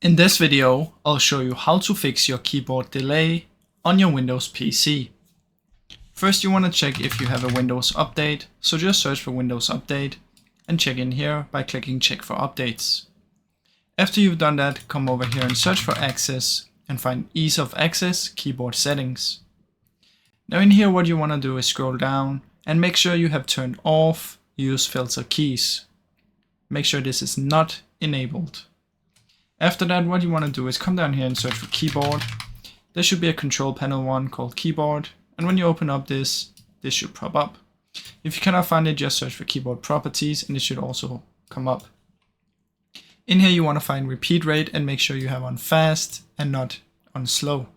In this video, I'll show you how to fix your keyboard delay on your Windows PC. First, you want to check if you have a Windows update, so just search for Windows Update and check in here by clicking Check for Updates. After you've done that, come over here and search for Access and find Ease of Access Keyboard Settings. Now in here, what you want to do is scroll down and make sure you have turned off Use Filter Keys. Make sure this is not enabled. After that, what you want to do is come down here and search for Keyboard. There should be a control panel one called Keyboard, and when you open up this should pop up. If you cannot find it, just search for Keyboard Properties and it should also come up. In here you want to find Repeat Rate and make sure you have on Fast and not on Slow.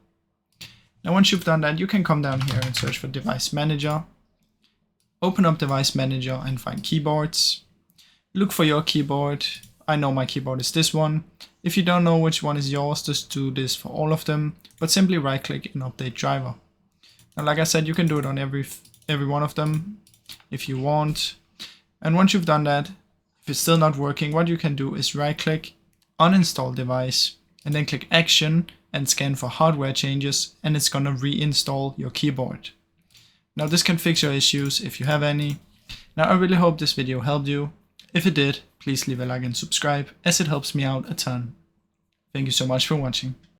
Now once you've done that, you can come down here and search for Device Manager. Open up Device Manager and find Keyboards. Look for your keyboard. I know my keyboard is this one. If you don't know which one is yours, just do this for all of them, but simply right click and update driver. Now like I said, you can do it on every one of them if you want. And once you've done that, if it's still not working, what you can do is right click, uninstall device, and then click Action and scan for hardware changes, and it's gonna reinstall your keyboard. Now this can fix your issues if you have any. Now I really hope this video helped you. If it did, please leave a like and subscribe, as it helps me out a ton. Thank you so much for watching.